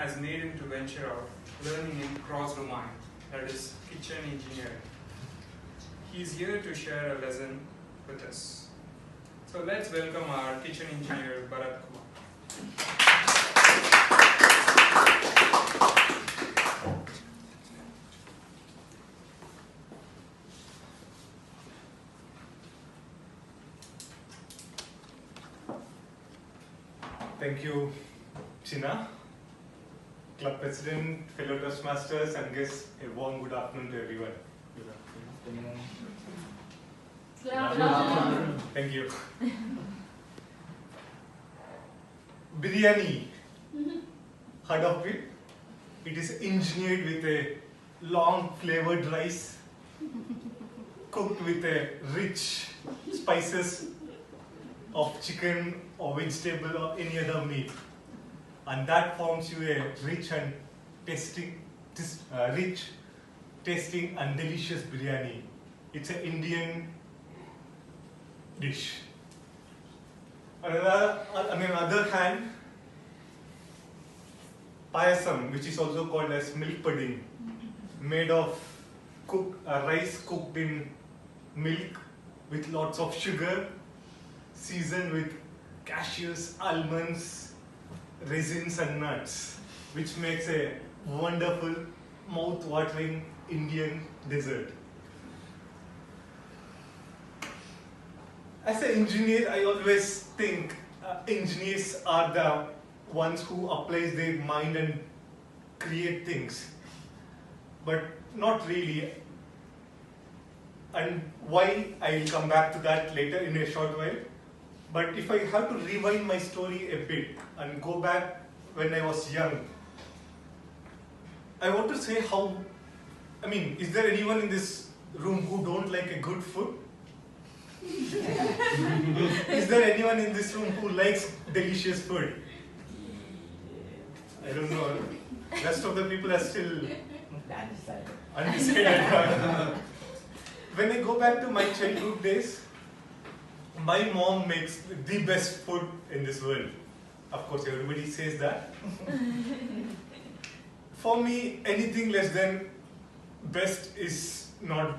has made him to venture out, learning in cross-domain, that is, kitchen engineering. He is here to share a lesson with us. So let's welcome our kitchen engineer, Bharat Kumar. Thank you, China, Club President, fellow Toastmasters, and guests, a warm good afternoon to everyone. Good afternoon. Thank you. Biryani, heard of it? It is engineered with a long flavored rice, cooked with a rich spices of chicken or vegetable or any other meat, and that forms you a rich and tasting and delicious biryani. It's an Indian dish. On the other hand, payasam, which is also called as milk pudding, made of rice cooked in milk with lots of sugar, seasoned with cashews, almonds, raisins and nuts, which makes a wonderful, mouth-watering Indian dessert. As an engineer, I always think engineers are the ones who apply their mind and create things, but not really. And why, I will come back to that later in a short while. But if I have to rewind my story a bit and go back when I was young, I want to say is there anyone in this room who don't like a good food? Is there anyone in this room who likes delicious food? I don't know. Rest of the people are still undecided. When I go back to my childhood days, my mom makes the best food in this world. Of course, everybody says that. For me, anything less than best is not,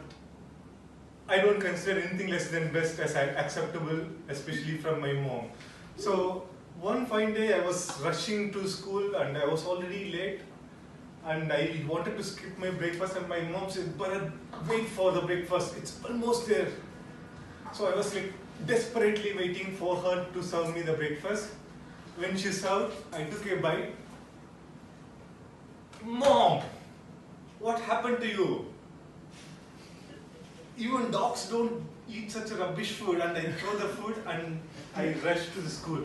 I don't consider anything less than best as acceptable, especially from my mom. So, one fine day I was rushing to school and I was already late. And I wanted to skip my breakfast and my mom said, "Bharat, wait for the breakfast, it's almost there." So I was like desperately waiting for her to serve me the breakfast. When she served, I took a bite. "Mom, what happened to you? Even dogs don't eat such a rubbish food." And I throw the food and I rushed to the school.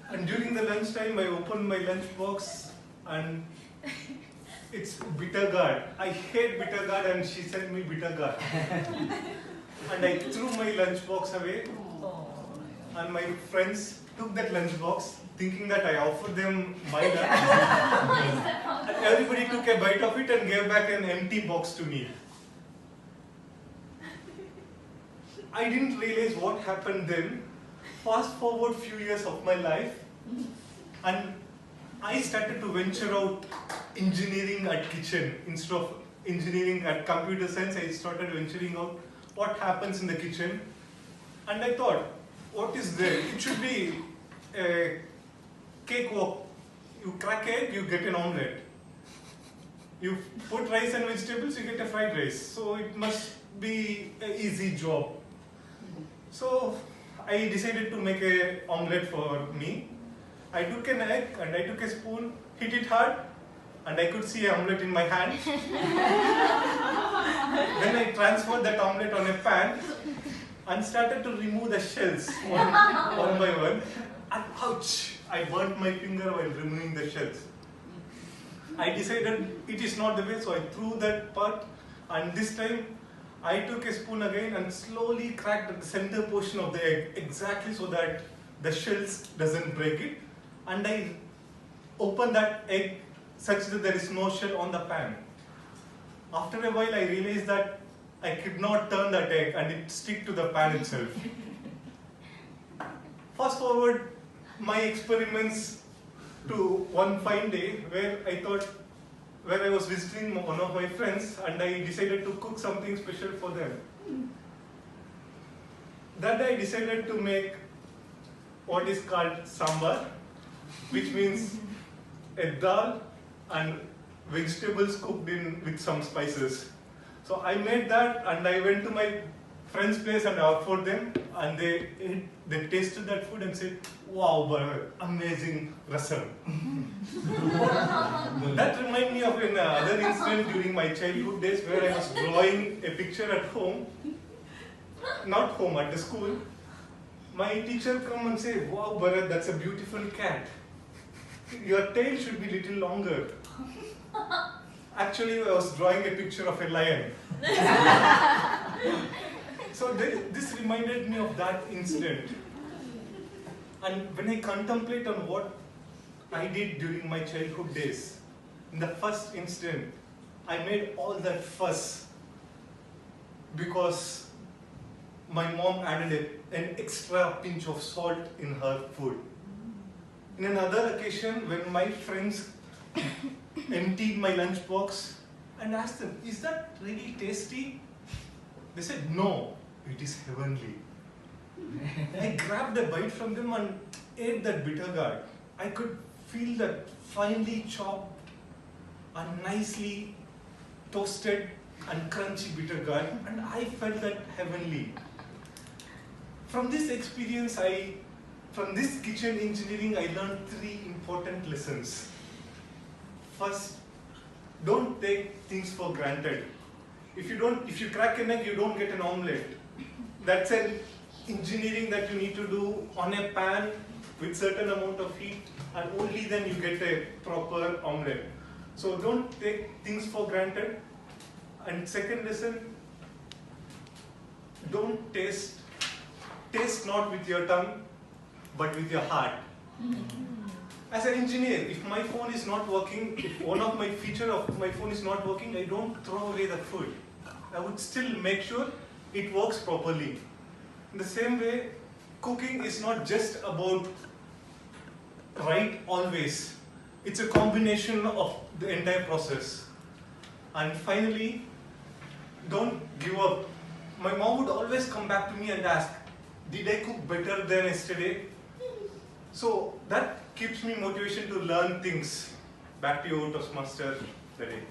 And during the lunchtime, I opened my lunch box and it's bitter gourd. I hate bitter gourd and she sent me bitter gourd. And I threw my lunch box away. And my friends took that lunch box thinking that I offered them my lunch. And everybody took a bite of it and gave back an empty box to me. I didn't realize what happened then. Fast forward few years of my life, and I started to venture out engineering at kitchen. Instead of engineering at computer science, I started venturing out what happens in the kitchen. And I thought, what is there? It should be a cakewalk. You crack egg, you get an omelette. You put rice and vegetables, you get a fried rice. So it must be an easy job. So I decided to make an omelette for me. I took an egg and I took a spoon, hit it hard, and I could see an omelette in my hand. Then I transferred that omelette on a pan and started to remove the shells one by one. And ouch! I burnt my finger while removing the shells. I decided it is not the way, so I threw that part, and this time I took a spoon again and slowly cracked the center portion of the egg, exactly so that the shells doesn't break it. And I opened that egg such that there is no shell on the pan. After a while I realized that I could not turn that egg and it stick to the pan itself. Fast forward my experiments to one fine day where I was visiting one of my friends and I decided to cook something special for them. That day I decided to make what is called sambar, which means a dal and vegetables cooked in with some spices. So I made that and I went to my friend's place and I offered them, and they tasted that food and said, "Wow, Bharat, amazing rasam." That reminded me of another incident during my childhood days where I was drawing a picture at home, not home, at the school. My teacher come and say, "Wow, Bharat, that's a beautiful cat. Your tail should be little longer." Actually, I was drawing a picture of a lion. So this reminded me of that incident. And when I contemplate on what I did during my childhood days, in the first instant, I made all that fuss because my mom added an extra pinch of salt in her food. In another occasion, when my friends emptied my lunchbox and asked them, "Is that really tasty?" They said, "No, it is heavenly." I grabbed a bite from them and ate that bitter gourd. I could feel that finely chopped and nicely toasted and crunchy bitter gourd, and I felt that heavenly. From this experience, from this kitchen engineering, I learned 3 important lessons. First, don't take things for granted. If you crack an egg, you don't get an omelette. That's an engineering that you need to do on a pan with certain amount of heat, and only then you get a proper omelette. So don't take things for granted. And second lesson, don't taste not with your tongue, but with your heart. As an engineer, if my phone is not working, if one of my feature of my phone is not working, I don't throw away the food. I would still make sure it works properly. In the same way, cooking is not just about right always. It's a combination of the entire process. And finally, don't give up. My mom would always come back to me and ask, "Did I cook better than yesterday?" So that keeps me motivation to learn things. Back to you, Toastmaster, today.